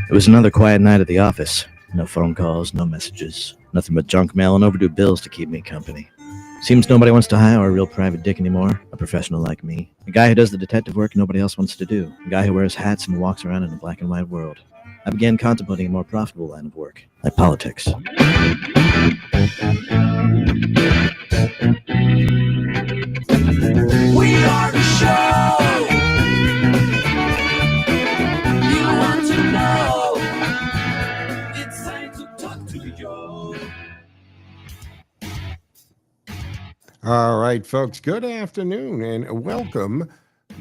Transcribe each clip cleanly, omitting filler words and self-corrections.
It was another quiet night at the office. No phone calls, no messages, nothing but junk mail and overdue bills to keep me company. Seems nobody wants to hire a real private dick anymore, a professional like me. A guy who does the detective work nobody else wants to do. A guy who wears hats and walks around in a black and white world. I began contemplating a more profitable line of work, like politics. We are the show you want to know. It's time to talk to Joe. All right, folks, good afternoon and welcome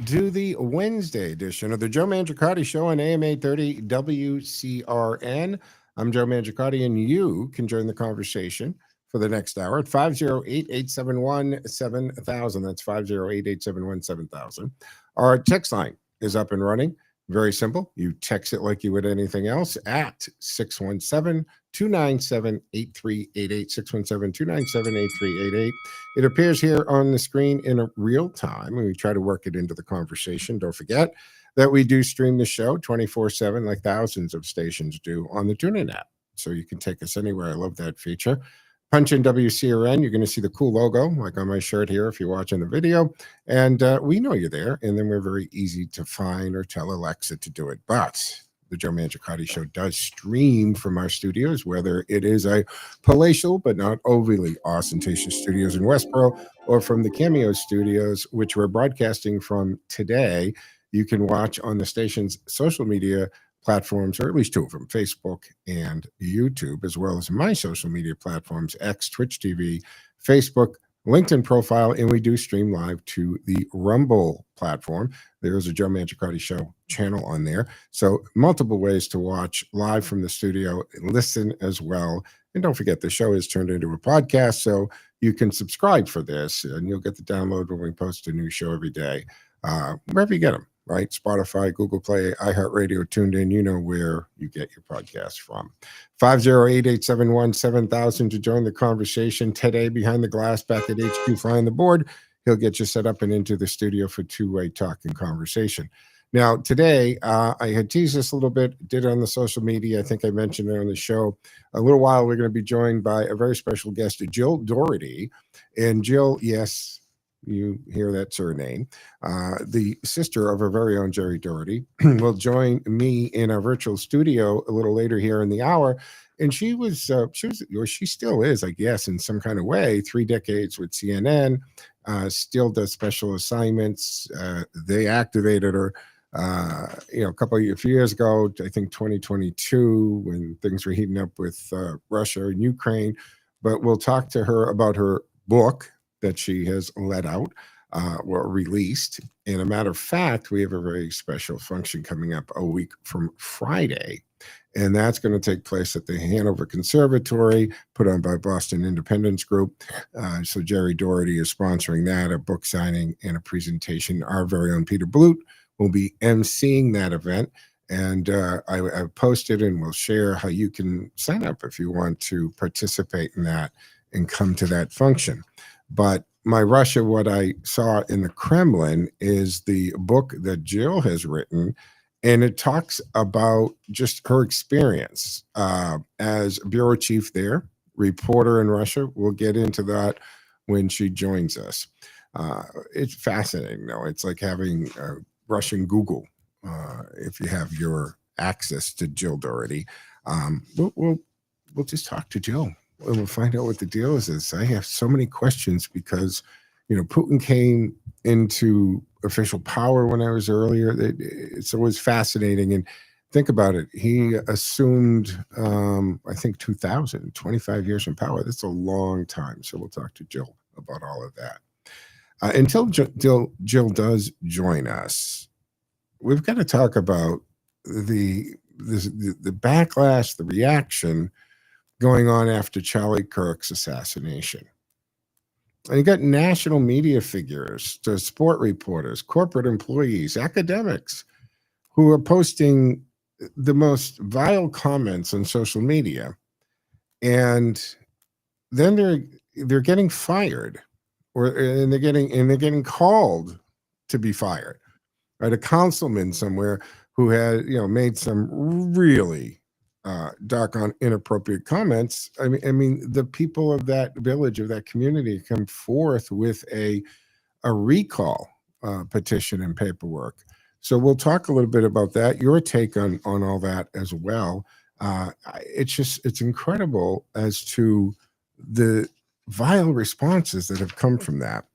to the Wednesday edition of the Joe Mangiacotti Show on AM 830 WCRN. I'm Joe Mangiacotti, and you can join the conversation for the next hour at 508-871-7000. That's 508-871-7000. Our text line is up and running. Very simple. You text it like you would anything else at 617-297-8388, 617-297-8388. It appears here on the screen in real time, and we try to work it into the conversation. Don't forget that we do stream the show 24/7 like thousands of stations do on the TuneIn app. So you can take us anywhere. I love that feature. Punch in WCRN. You're going to see the cool logo, like on my shirt here if you're watching the video. And we know you're there, and then we're very easy to find or tell Alexa to do it. But the Joe Mangiacotti Show does stream from our studios, whether it is a palatial but not overly ostentatious studios in Westboro or from the Cameo studios, which we're broadcasting from today. You can watch on the station's social media platforms, or at least two of them, Facebook and YouTube, as well as my social media platforms, X, Twitch TV, Facebook, LinkedIn profile, and we do stream live to the Rumble platform. There's a Joe Mangiacotti Show channel on there. So multiple ways to watch live from the studio and listen as well. And don't forget, the show is turned into a podcast, so you can subscribe for this, and you'll get the download when we post a new show every day, wherever you get them. Right? Spotify, Google Play, iHeartRadio, tuned in. You know where you get your podcast from. 508-871-7000 to join the conversation today. Behind the glass, back at HQ Flying the Board, he'll get you set up and into the studio for two-way talk and conversation. Now, today, I had teased this a little bit, did it on the social media. I think I mentioned it on the show. A little while, we're going to be joined by a very special guest, Jill Dougherty. And Jill, yes, you hear that surname, the sister of our very own Jerry Dougherty, will join me in our virtual studio a little later here in the hour. And she was, or she still is, I guess, in some kind of way, 3 decades with CNN, still does special assignments. They activated her, a few years ago, I think 2022, when things were heating up with Russia and Ukraine. But we'll talk to her about her book that she has let out, or released. And a matter of fact, we have a very special function coming up a week from Friday, and that's going to take place at the Hanover Conservatory, put on by Boston Independence Group. So Jerry Dougherty is sponsoring that, a book signing and a presentation. Our very own Peter Blute will be emceeing that event. And I posted and will share how you can sign up if you want to participate in that and come to that function. But my Russia, what I saw in the Kremlin is the book that Jill has written, and it talks about just her experience as bureau chief there, reporter in Russia. We'll get into that when she joins us. It's fascinating, though. It's like having Russian Google if you have your access to Jill Dougherty. We'll just talk to Jill. We'll find out what the deal is. I have so many questions because, Putin came into official power when I was earlier. It's always fascinating. And think about it. He assumed, I think, 25 years in power. That's a long time. So we'll talk to Jill about all of that. Until Jill does join us, we've got to talk about the backlash, the reaction going on after Charlie Kirk's assassination. And you got national media figures, to sport reporters, corporate employees, academics, who are posting the most vile comments on social media, and then they're getting fired, and they're getting called to be fired. Right, a councilman somewhere who had, made some really doggone inappropriate comments. I mean, the people of that village, of that community, come forth with a recall petition and paperwork. So we'll talk a little bit about that. Your take on all that as well. It's incredible as to the vile responses that have come from that.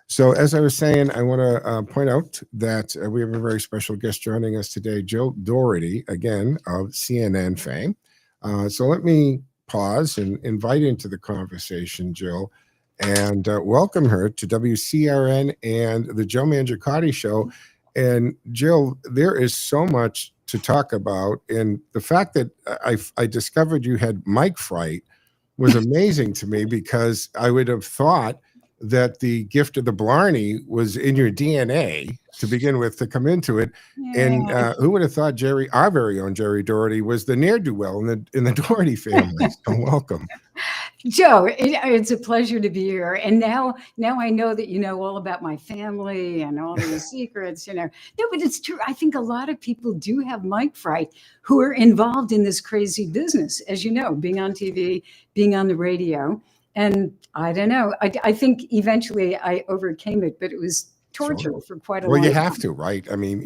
So as I was saying, I want to point out that we have a very special guest joining us today, Jill Dougherty, again, of CNN fame. So let me pause and invite into the conversation, Jill, and welcome her to WCRN and the Joe Mangiacotti Show. And Jill, there is so much to talk about. And the fact that I discovered you had mic fright was amazing to me, because I would have thought that the gift of the Blarney was in your DNA to begin with, to come into it. Yeah. And who would have thought our very own Jerry Dougherty was the ne'er-do-well in the Dougherty family. So welcome. Joe, it's a pleasure to be here. And now I know that you know all about my family and all these secrets, No, but it's true. I think a lot of people do have mic fright who are involved in this crazy business, as you know, being on TV, being on the radio. And I don't know. I think eventually I overcame it, but it was torture for quite a long time. Well, you have to, right? I mean,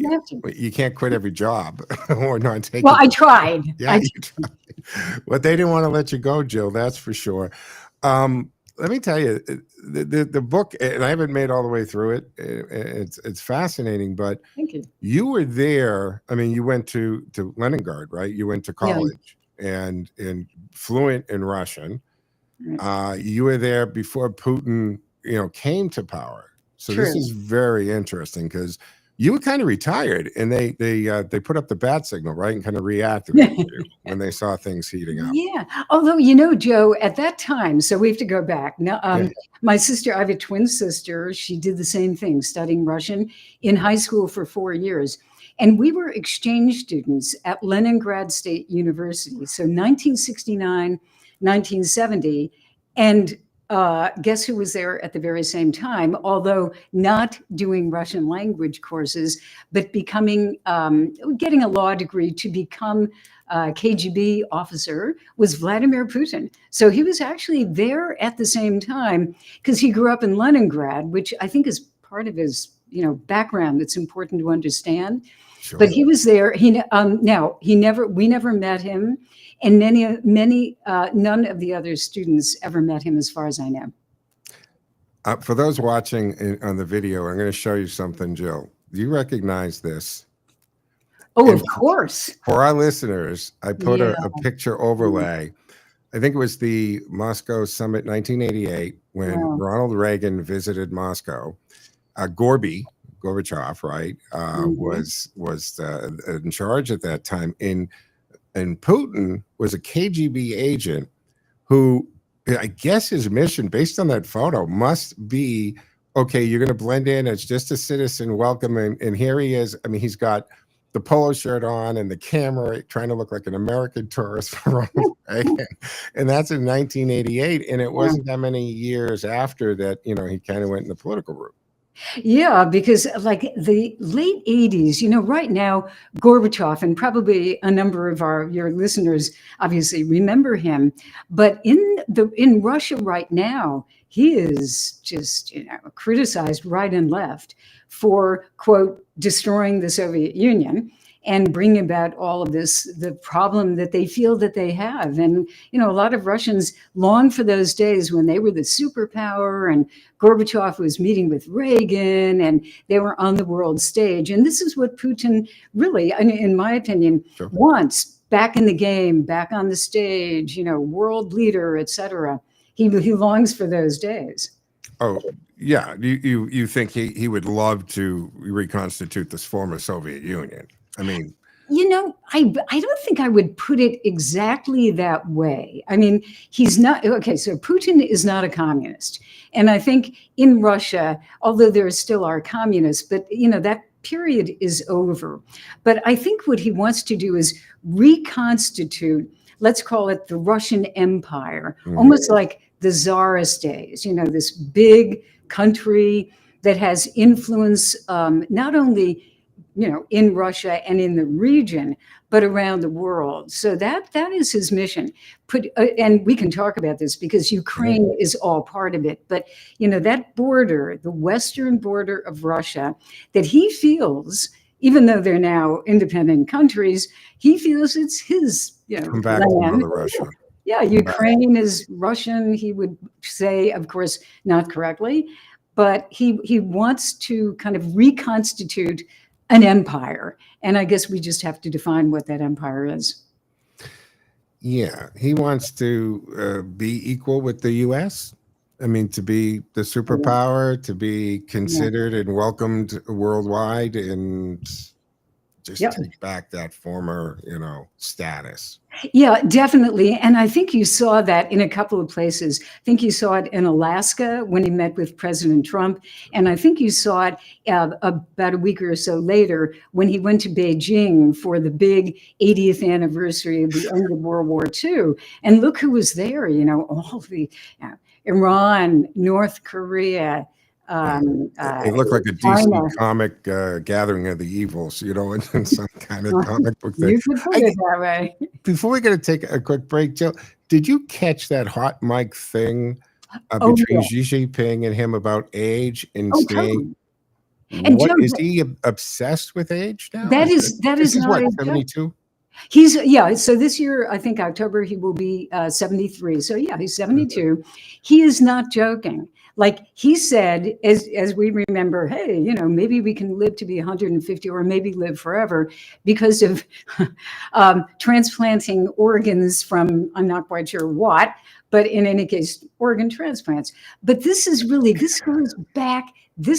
you can't quit every job or not take Well, I tried. Yeah, you tried. But they didn't want to let you go, Jill, that's for sure. Let me tell you, the book, and I haven't made all the way through it. It's fascinating, but Thank you. You were there. I mean, you went to Leningrad, right? You went to college and fluent in Russian. You were there before Putin, came to power. So True. This is very interesting, because you were kind of retired, and they put up the bat signal, right, and kind of reactivated you when they saw things heating up. Yeah. Although, Joe, at that time, so we have to go back. Now, my sister, I have a twin sister. She did the same thing, studying Russian in high school for 4 years. And we were exchange students at Leningrad State University. So 1969, 1970. And guess who was there at the very same time, although not doing Russian language courses, but getting a law degree to become a KGB officer, was Vladimir Putin. So he was actually there at the same time, because he grew up in Leningrad, which I think is part of his background that's important to understand. Sure. But he was there. We never met him. And none of the other students ever met him, as far as I know. For those watching on the video, I'm going to show you something, Jill. Do you recognize this? Oh, of course. For our listeners, I put a picture overlay. I think it was the Moscow Summit 1988 when Ronald Reagan visited Moscow. Gorbachev, right, was in charge at that time. And Putin was a KGB agent who, I guess his mission, based on that photo, must be, okay, you're going to blend in as just a citizen, welcome. And here he is. I mean, he's got the polo shirt on and the camera, trying to look like an American tourist for Ronald Reagan. And that's in 1988. And it wasn't that many years after that, he kind of went in the political route. Yeah, because like the late 80s, right now, Gorbachev, and probably a number of your listeners obviously remember him, but in Russia right now, he is just, criticized right and left for, quote, destroying the Soviet Union and bring about all of this, the problem that they feel that they have. And, a lot of Russians long for those days when they were the superpower and Gorbachev was meeting with Reagan and they were on the world stage. And this is what Putin really, in my opinion, wants: back in the game, back on the stage, world leader, etc. He longs for those days. Oh, yeah. You think he would love to reconstitute this former Soviet Union? I mean, I don't think I would put it exactly that way. I mean, he's not, okay, so Putin is not a communist. And I think in Russia, although there still are communists, but, that period is over. But I think what he wants to do is reconstitute, let's call it the Russian Empire, almost like the Tsarist days, this big country that has influence, not only in Russia and in the region, but around the world. So that is his mission. And we can talk about this because Ukraine is all part of it. But that border, the western border of Russia, that he feels, even though they're now independent countries, he feels it's his Come back to land. Mother Russia. Yeah, Ukraine is Russian. He would say, of course, not correctly, but he wants to kind of reconstitute an empire. And I guess we just have to define what that empire is. Yeah, he wants to be equal with the U.S. I mean, to be the superpower, to be considered and welcomed worldwide, and just take back that former, status. Yeah, definitely. And I think you saw that in a couple of places. I think you saw it in Alaska when he met with President Trump. And I think you saw it about a week or so later when he went to Beijing for the big 80th anniversary of the end of World War II. And look who was there, all the Iran, North Korea. It looked like a DC comic gathering of the evils, in some kind of comic book thing. You could put it that way. Before we got to take a quick break, Jill, did you catch that hot mic thing between Xi Jinping and him about age and saying, and Joe, is he obsessed with age now? That is what, 72? He's so this year, I think October, he will be 73. So he's 72. He is not joking. Like he said, as we remember, hey, maybe we can live to be 150 or maybe live forever because of transplanting organs from, I'm not quite sure what, but in any case, organ transplants. But this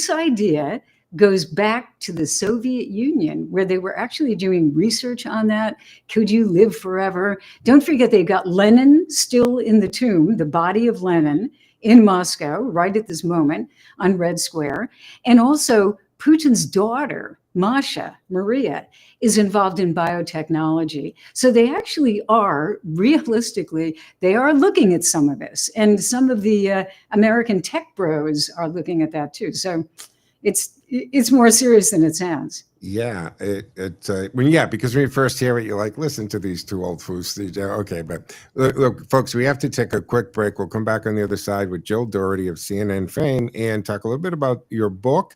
idea goes back to the Soviet Union, where they were actually doing research on that. Could you live forever? Don't forget, they've got Lenin still in the tomb, the body of Lenin in Moscow, right at this moment on Red Square. And also Putin's daughter, Maria, is involved in biotechnology. So they actually are, realistically, they are looking at some of this. And some of the American tech bros are looking at that too. So it's more serious than it sounds. Yeah, because when you first hear it, you're like, listen to these two old fools. Okay, but look, folks, we have to take a quick break. We'll come back on the other side with Jill Dougherty of CNN fame and talk a little bit about your book.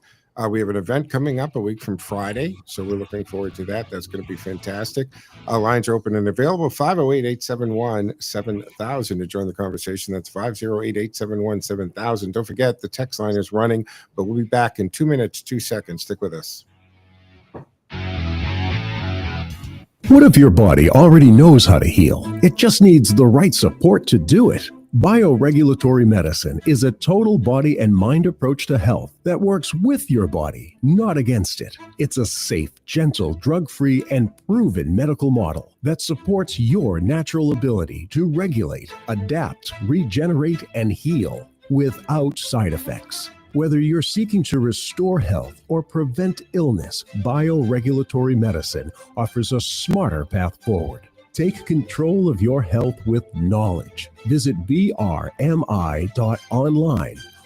We have an event coming up a week from Friday, so we're looking forward to that. That's going to be fantastic. Lines are open and available, 508-871-7000 to join the conversation. That's 508-871-7000. Don't forget, the text line is running, but we'll be back in 2 minutes, 2 seconds. Stick with us. What if your body already knows how to heal? It just needs the right support to do it. Bioregulatory medicine is a total body and mind approach to health that works with your body, not against it. It's a safe, gentle, drug-free, and proven medical model that supports your natural ability to regulate, adapt, regenerate, and heal without side effects. Whether you're seeking to restore health or prevent illness, bioregulatory medicine offers a smarter path forward. Take control of your health with knowledge. Visit brmi.online,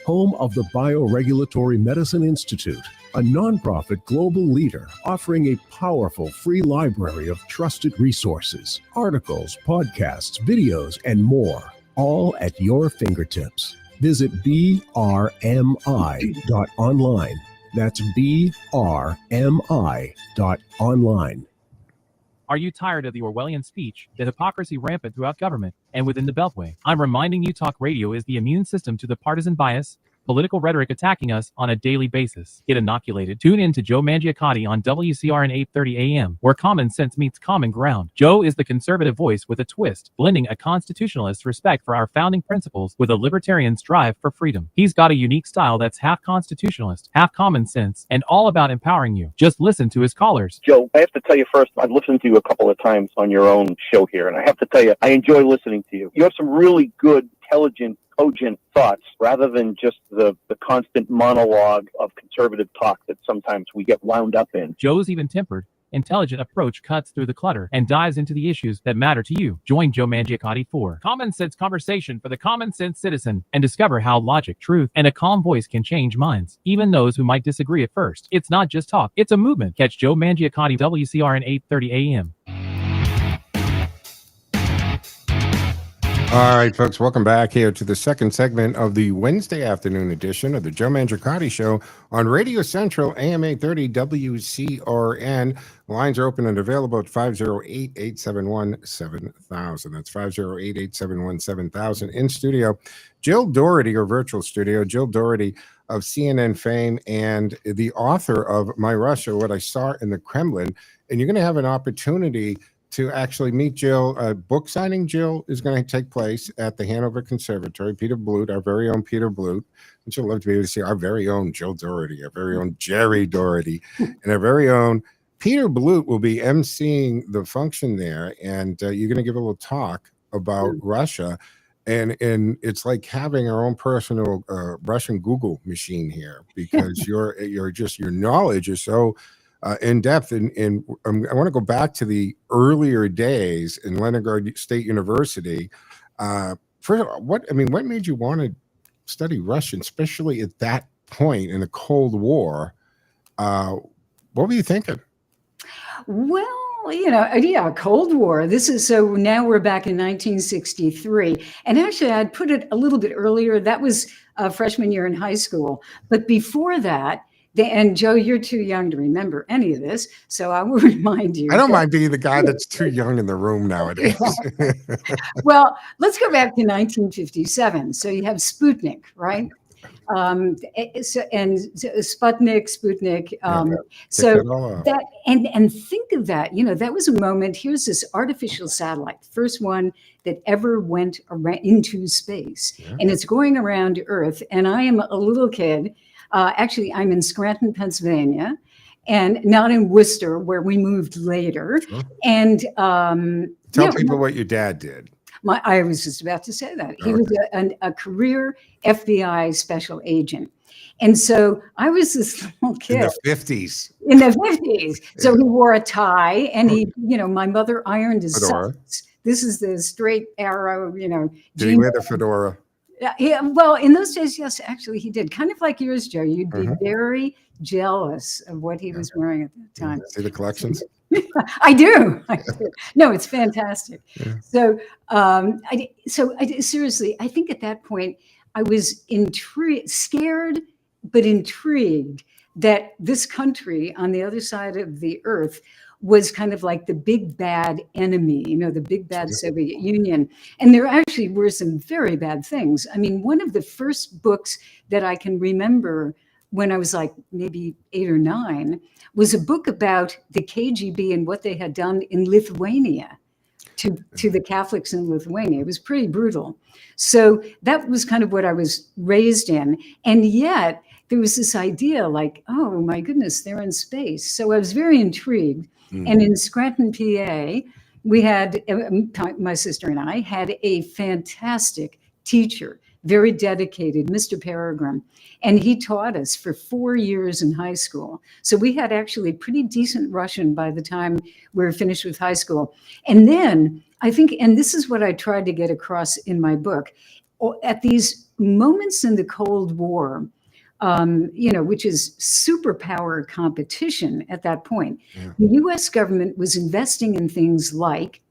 home of the Bioregulatory Medicine Institute, a nonprofit global leader offering a powerful free library of trusted resources, articles, podcasts, videos, and more, all at your fingertips. Visit brmi.online. That's brmi.online. Are you tired of the Orwellian speech, the hypocrisy rampant throughout government, and within the Beltway? I'm reminding you Talk Radio is the immune system to the partisan bias, political rhetoric attacking us on a daily basis. Get inoculated. Tune in to Joe Mangiacotti on WCRN 830 AM, where common sense meets common ground. Joe is the conservative voice with a twist, blending a constitutionalist respect for our founding principles with a libertarian strive for freedom. He's got a unique style that's half constitutionalist, half common sense, and all about empowering you. Just listen to his callers. Joe, I have to tell you first, I've listened to you a couple of times on your own show here, and I have to tell you, I enjoy listening to you. You have some really good, intelligent, cogent thoughts rather than just the constant monologue of conservative talk that sometimes we get wound up in. Joe's even tempered intelligent approach cuts through the clutter and dives into the issues that matter to you. Join Joe Mangiacotti for Common Sense Conversation for the Common Sense Citizen and discover how logic, truth, and a calm voice can change minds, even those who might disagree at first. It's not just talk, it's a movement. Catch Joe Mangiacotti, WCRN 8:30 a.m. All right, folks, welcome back here to the second segment of the Wednesday afternoon edition of the Joe Mangiacotti Show on Radio Central, AM 830 WCRN. Lines are open and available at 508-871-7000. That's 508-871-7000. In studio, Jill Dougherty, or virtual studio, Jill Dougherty of CNN fame and the author of My Russia, What I Saw in the Kremlin. And you're going to have an opportunity to actually meet Jill. Book signing, Jill, is going to take place at the Hanover Conservatory. Peter Blute, our very own Peter Blute, and she'll love to be able to see our very own Jill Dougherty, our very own Jerry Dougherty, and our very own Peter Blute will be emceeing the function there, and you're going to give a little talk about Russia, and it's like having our own personal Russian Google machine here, because your knowledge is so in depth, and I want to go back to the earlier days in Leningrad State University. What made you want to study Russian, especially at that point in the Cold War? What were you thinking? Well, Cold War. So now we're back in 1963. And actually, I'd put it a little bit earlier. That was freshman year in high school. But before that, and Joe, you're too young to remember any of this, so I will remind you. I don't mind being the guy that's too young in the room nowadays. Well, let's go back to 1957. So you have Sputnik, right? Sputnik. And think of that. That was a moment. Here's this artificial satellite, the first one that ever went into space, and it's going around Earth. And I am a little kid. Actually, I'm in Scranton, Pennsylvania, and not in Worcester, where we moved later. Sure. And tell people what your dad did. I was just about to say that. He was a career FBI special agent. And so I was this little kid. In the 50s. So he wore a tie, and my mother ironed his socks. This is the straight arrow, Did he wear the fedora? Yeah, well, in those days, yes, actually he did. Kind of like yours, Joe. You'd be very jealous of what he was wearing at that time. See the collections? I do. No, it's fantastic. Yeah. So, seriously, I think at that point I was scared, but intrigued that this country on the other side of the earth was kind of like the big bad enemy, the big bad Soviet Union. And there actually were some very bad things. I mean, one of the first books that I can remember when I was like maybe 8 or 9 was a book about the KGB and what they had done in Lithuania to the Catholics in Lithuania. It was pretty brutal. So that was kind of what I was raised in. And yet there was this idea like, oh my goodness, they're in space. So I was very intrigued. And in Scranton, PA, we had, my sister and I had a fantastic teacher, very dedicated, Mr. Peregrine. And he taught us for 4 years in high school. So we had actually pretty decent Russian by the time we were finished with high school. And then I think, and this is what I tried to get across in my book, at these moments in the Cold War, which is superpower competition at that point. Yeah. The US government was investing in things like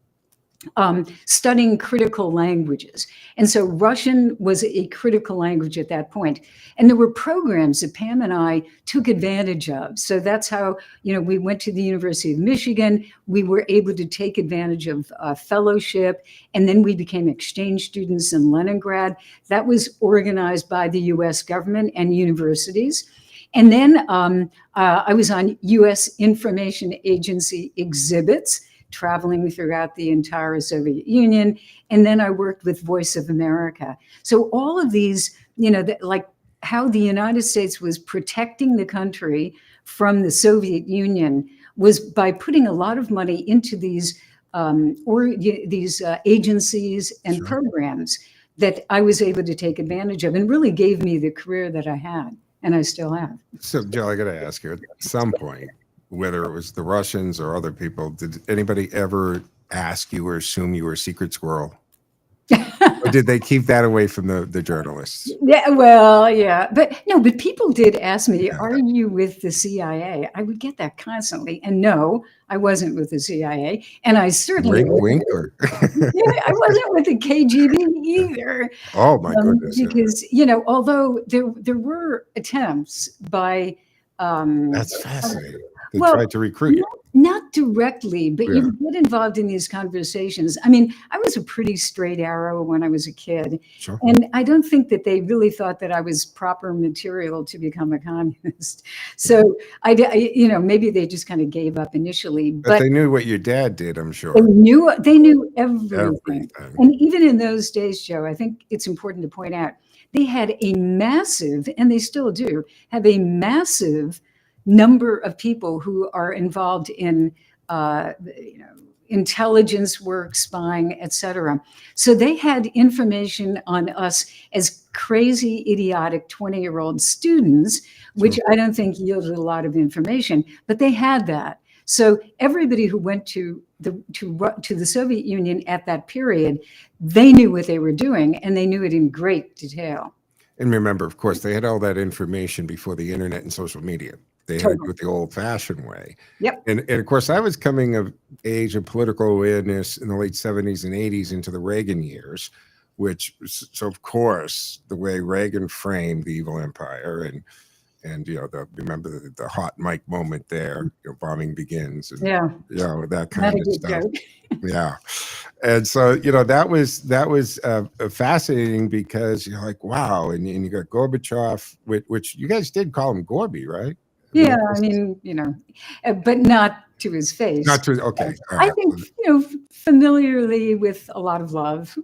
studying critical languages. And so Russian was a critical language at that point. And there were programs that Pam and I took advantage of. So that's how, we went to the University of Michigan. We were able to take advantage of fellowship. And then we became exchange students in Leningrad. That was organized by the US government and universities. And then I was on US Information Agency exhibits, traveling throughout the entire Soviet Union. And then I worked with Voice of America. So all of these, like how the United States was protecting the country from the Soviet Union was by putting a lot of money into these agencies and programs that I was able to take advantage of, and really gave me the career that I had, and I still have. So, Joe, I got to ask you, at some point, whether it was the Russians or other people, did anybody ever ask you or assume you were a secret squirrel? Or did they keep that away from the journalists? Yeah, well, yeah, but no, but people did ask me, Yeah. "Are you with the CIA?" I would get that constantly, and no, I wasn't with the CIA, and I certainly Wink, wink, or I wasn't with the KGB either. oh my goodness, yeah. Because although there were attempts by That's fascinating. They well, tried to recruit you. not directly, but Yeah. you get involved in these conversations. I mean, I was a pretty straight arrow when I was a kid. Sure. And I don't think that they really thought that I was proper material to become a communist. So maybe they just kind of gave up initially. But they knew what your dad did, I'm sure. They knew everything. Everything. And even in those days, Joe, I think it's important to point out, they had a massive, and they still do, have a massive number of people who are involved in intelligence work, spying, etc. So they had information on us as crazy, idiotic 20-year-old students, which I don't think yielded a lot of information, but they had that. So everybody who went to the Soviet Union at that period, they knew what they were doing, and they knew it in great detail. And remember, of course, they had all that information before the internet and social media. They had to do it the old-fashioned way. Yep. And of course, I was coming of age of political awareness in the late 70s and 80s into the Reagan years, so of course, the way Reagan framed the evil empire and remember the hot mic moment there, bombing begins, and that kind of stuff. Yeah. And so, that was fascinating because you're like, wow. And you got Gorbachev, which you guys did call him Gorby, right? Yeah, I mean, but not to his face. Not to, okay. I think, familiarly with a lot of love.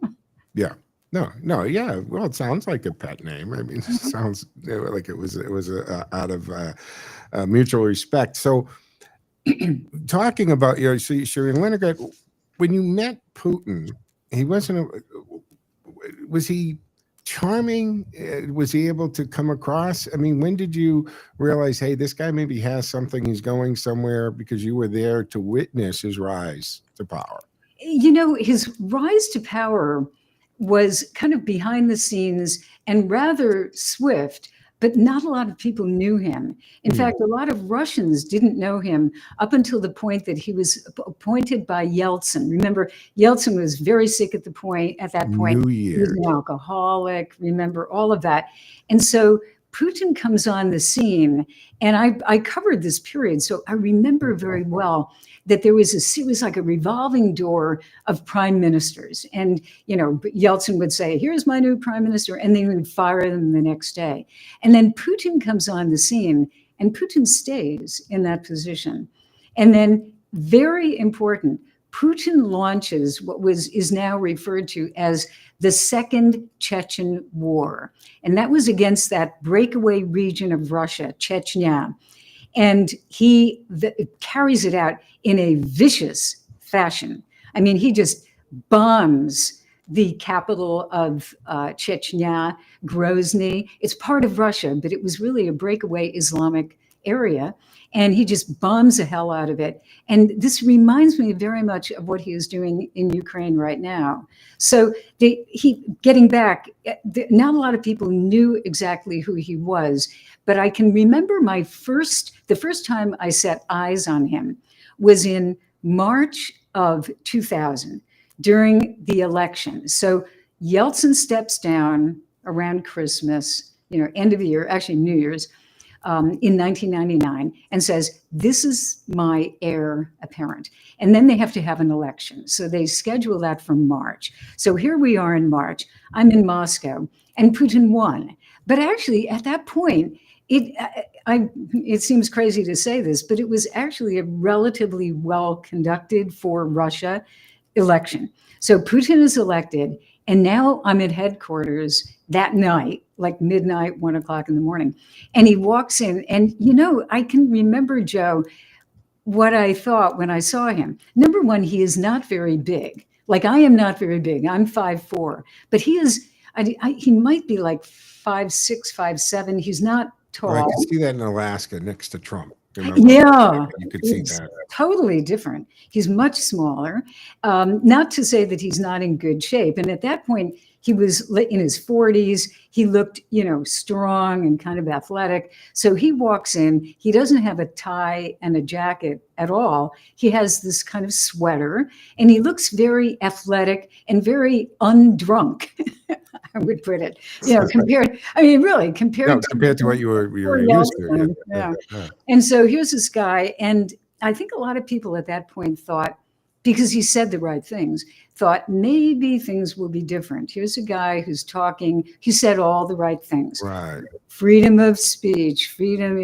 Yeah. No, yeah. Well, it sounds like a pet name. I mean, it sounds like it was out of mutual respect. So talking about, so you're in Leningrad, when you met Putin, was he charming? Was he able to come across? I mean, when did you realize, hey, this guy maybe has something, he's going somewhere, because you were there to witness his rise to power? His rise to power was kind of behind the scenes and rather swift, but not a lot of people knew him. In fact, a lot of Russians didn't know him up until the point that he was appointed by Yeltsin. Remember, Yeltsin was very sick at that point. He was an alcoholic, remember all of that. And so Putin comes on the scene, and I covered this period, so I remember very well that there was like a revolving door of prime ministers. And, Yeltsin would say, here's my new prime minister, and then he would fire them the next day. And then Putin comes on the scene, and Putin stays in that position. And then, very important, Putin launches what is now referred to as the Second Chechen War. And that was against that breakaway region of Russia, Chechnya. And he carries it out in a vicious fashion. I mean, he just bombs the capital of Chechnya, Grozny. It's part of Russia, but it was really a breakaway Islamic area. And he just bombs the hell out of it. And this reminds me very much of what he is doing in Ukraine right now. So getting back, not a lot of people knew exactly who he was, but I can remember the first time I set eyes on him was in March of 2000 during the election. So Yeltsin steps down around Christmas, end of the year, actually New Year's, in 1999, and says, this is my heir apparent. And then they have to have an election. So they schedule that for March. So here we are in March. I'm in Moscow, and Putin won. But actually, at that point, it seems crazy to say this, but it was actually a relatively well conducted for Russia election. So Putin is elected, and now I'm at headquarters that night, like midnight, 1 o'clock in the morning. And he walks in, and I can remember, Joe, what I thought when I saw him. Number one, he is not very big. Like, I am not very big. I'm 5'4", but he is. He might be like 5'6", 5'7". He's not tall. Well, I can see that in Alaska next to Trump. Remember? Yeah, You could see it's that. totally different. He's much smaller. Not to say that he's not in good shape. And at that point, he was in his 40s. He looked, strong and kind of athletic. So he walks in. He doesn't have a tie and a jacket at all. He has this kind of sweater, and he looks very athletic and very undrunk. I would put it, compared Compared to what you were used to. Yeah. And so here's this guy, and I think a lot of people at that point thought, because he said the right things, thought maybe things will be different. Here's a guy who's talking, he said all the right things. Right. Freedom of speech, freedom,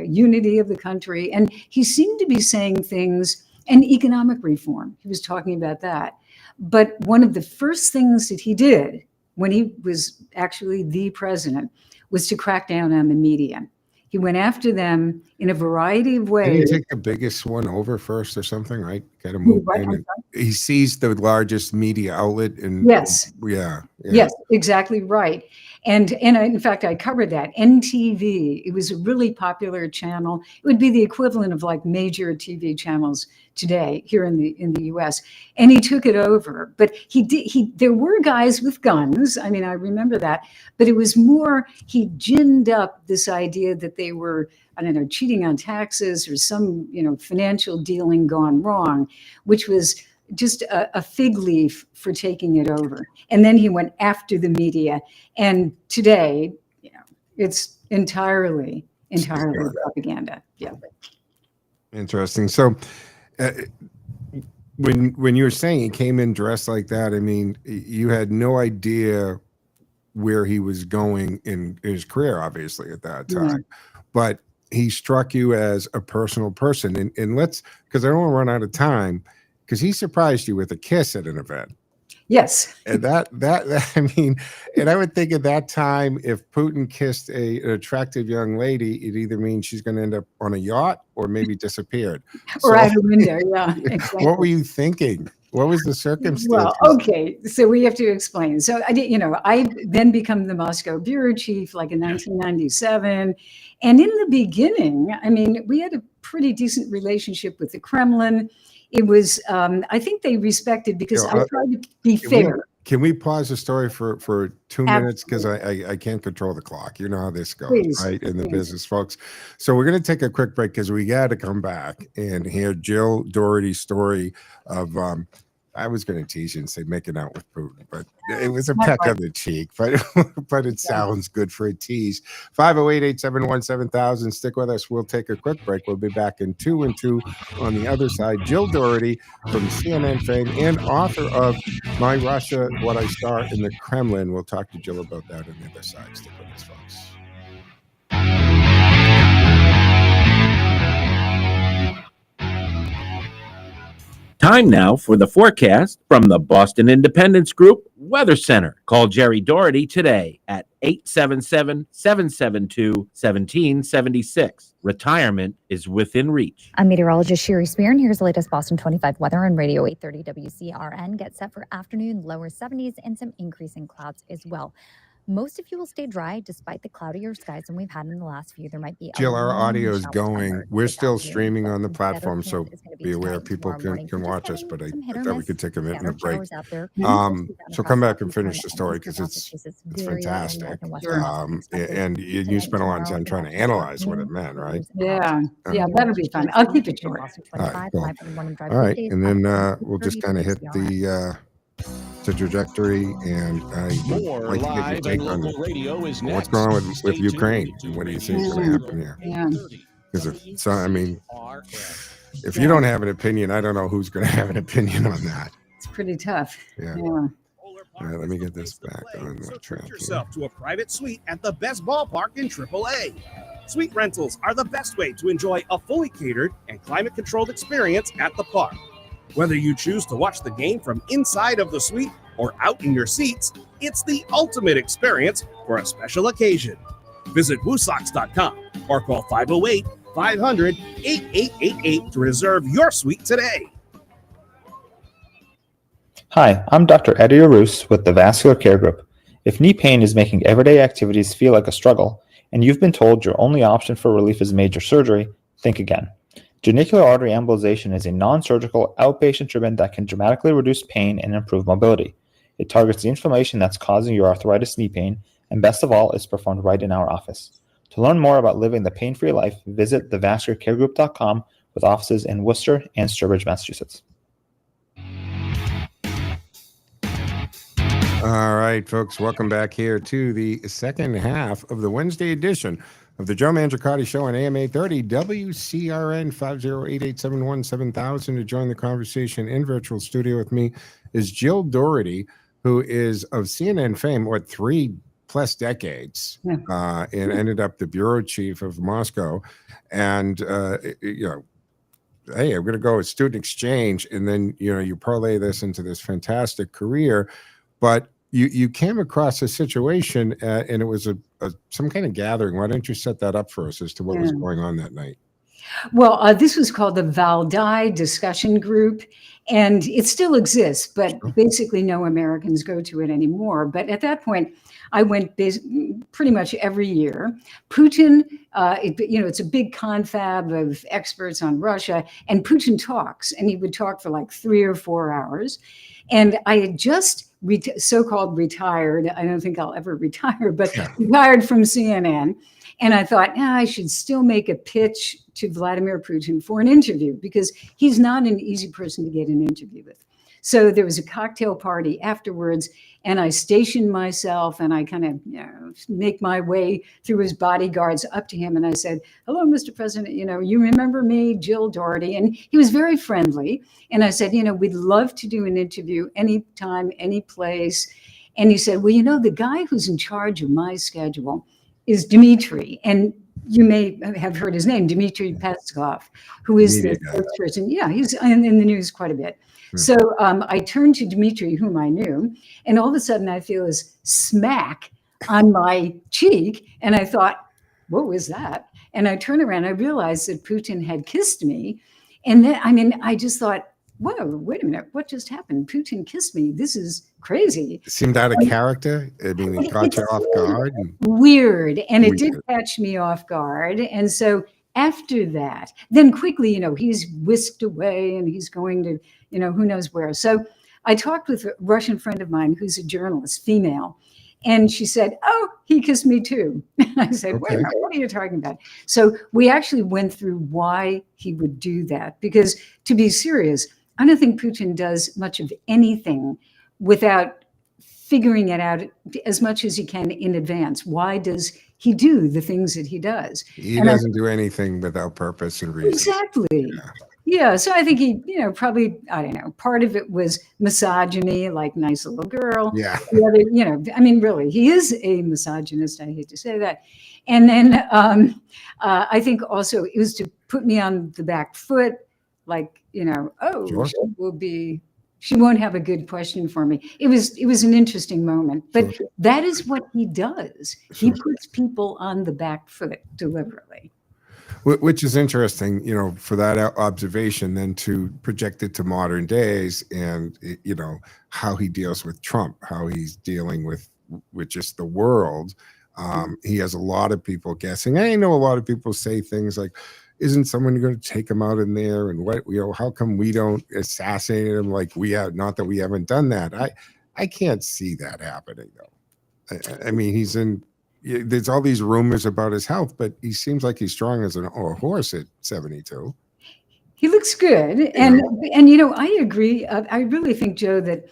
unity of the country. And he seemed to be saying things, and economic reform. He was talking about that. But one of the first things that he did when he was actually the president was to crack down on the media. He went after them in a variety of ways. Did he take the biggest one over first or something, right? Got to move in. He seized the largest media outlet. Yes. Yeah. Yes, exactly right. And in fact, I covered that. NTV, it was a really popular channel. It would be the equivalent of like major TV channels today here in the US. And he took it over. But there were guys with guns. I mean, I remember that. But it was more, he ginned up this idea that they were, I don't know, cheating on taxes or some, financial dealing gone wrong, which was just a fig leaf for taking it over. And then he went after the media. And today, it's entirely propaganda. Yeah. Interesting. So when you were saying he came in dressed like that, I mean, you had no idea where he was going in his career, obviously, at that time. But he struck you as a personal person. And because I don't want to run out of time, because he surprised you with a kiss at an event. Yes. And that I mean, and I would think at that time, if Putin kissed an attractive young lady, it either means she's going to end up on a yacht or maybe disappeared. Or out a window, yeah. Exactly. What were you thinking? What was the circumstance? Well, okay, so we have to explain. So I then become the Moscow bureau chief like in 1997. And in the beginning, I mean, we had a pretty decent relationship with the Kremlin. It was, I think they respected, because I tried to be fair. Can we pause the story for 2 minutes? Because I can't control the clock. You know how this goes, right? In the business, folks. So we're going to take a quick break because we got to come back and hear Jill Dougherty's story of, I was going to tease you and say making out with Putin, but it was a peck on the cheek, but it sounds good for a tease. 508-871-7000. Stick with us. We'll take a quick break. We'll be back in 2 and 2 on the other side. Jill Dougherty from CNN fame and author of My Russia, What I Saw in the Kremlin. We'll talk to Jill about that on the other side. Stick with us, folks. Time now for the forecast from the Boston Independence Group Weather Center. Call Jerry Dougherty today at 877-772-1776. Retirement is within reach. I'm meteorologist Sherry Spear, and here's the latest Boston 25 weather on Radio 830 WCRN. Get set for afternoon, lower 70s, and some increasing clouds as well. Most of you will stay dry despite the cloudier skies than we've had in the last few. There might be Jill, our audio is going. We're still streaming on the platform, so be aware people can watch us, but I thought we could take a minute and a break. So come back and finish the story because it's fantastic. And you spent a lot of time trying to analyze what it meant, right? Yeah, that'll be fun. I'll keep it short. All right, cool. All right, and then we'll just kind of hit the trajectory, and I like to get your take on what's going on with Ukraine. What do you think is going to happen here? Yeah. Because I mean, if you don't have an opinion, I don't know who's going to have an opinion on that. It's pretty tough. Yeah. All right, let me get this back on the track. Treat yourself to a private suite at the best ballpark in AAA. Suite rentals are the best way to enjoy a fully catered and climate-controlled experience at the park. Whether you choose to watch the game from inside of the suite or out in your seats, it's the ultimate experience for a special occasion. Visit WooSox.com or call 508-500-8888 to reserve your suite today. Hi, I'm Dr. Eddie Arus with the Vascular Care Group. If knee pain is making everyday activities feel like a struggle, and you've been told your only option for relief is major surgery, think again. Genicular artery embolization is a non-surgical outpatient treatment that can dramatically reduce pain and improve mobility. It targets the inflammation that's causing your arthritis knee pain, and best of all, it's performed right in our office. To learn more about living the pain-free life, visit thevascularcaregroup.com with offices in Worcester and Sturbridge, Massachusetts. All right, folks, welcome back here to the second half of the Wednesday edition of the Joe Mangiacotti Show on AM 830, WCRN 508-871-7000. To join the conversation in virtual studio with me is Jill Dougherty, who is of CNN fame, 3+ decades, and ended up the bureau chief of Moscow. And, hey, I'm going to go with student exchange. And then, you parlay this into this fantastic career. But you came across a situation, and it was some kind of gathering. Why don't you set that up for us as to what was going on that night? Well, this was called the Valdai Discussion Group, and it still exists, but basically no Americans go to it anymore. But at that point, I went pretty much every year. Putin, it's a big confab of experts on Russia, and Putin talks, and he would talk for like 3 or 4 hours. And I had just so-called retired. I don't think I'll ever retire, but retired from CNN. And I thought, I should still make a pitch to Vladimir Putin for an interview, because he's not an easy person to get an interview with. So there was a cocktail party afterwards, and I stationed myself, and I kind of make my way through his bodyguards up to him. And I said, hello, Mr. President, you remember me, Jill Dougherty. And he was very friendly. And I said, we'd love to do an interview anytime, any place. And he said, well, the guy who's in charge of my schedule is Dmitry. And you may have heard his name, Dmitry Peskov, who is the spokesperson. Yeah, he's in the news quite a bit. So I turned to Dmitry, whom I knew, and all of a sudden I feel this smack on my cheek. And I thought, what was that? And I turned around, I realized that Putin had kissed me. And then, I just thought, whoa, wait a minute, what just happened? Putin kissed me. This is crazy. It seemed out of character. It caught you off guard. Weird. And it did catch me off guard. And so after that, then quickly, he's whisked away and he's going to, who knows where. So I talked with a Russian friend of mine who's a journalist, female, and she said, oh, he kissed me too. I said, wait a minute, what are you talking about? So we actually went through why he would do that, because to be serious, I don't think Putin does much of anything without figuring it out as much as he can in advance. Why does he do the things that he does? He doesn't do anything without purpose and reason. Exactly. Yeah. So I think he, probably, I don't know, part of it was misogyny, like nice little girl. Yeah. The other, really, he is a misogynist. I hate to say that. And then I think also it was to put me on the back foot, like, she won't have a good question for me. It was an interesting moment, but that is what he does. He puts people on the back foot deliberately. Which is interesting, for that observation, then to project it to modern days and, how he deals with Trump, how he's dealing with just the world. He has a lot of people guessing. I know a lot of people say things like, isn't someone going to take him out in there? And what, how come we don't assassinate him like we have? Not that we haven't done that. I can't see that happening, though. He's in. There's all these rumors about his health, but he seems like he's strong as a horse at 72. He looks good. And I agree. I really think, Joe, that,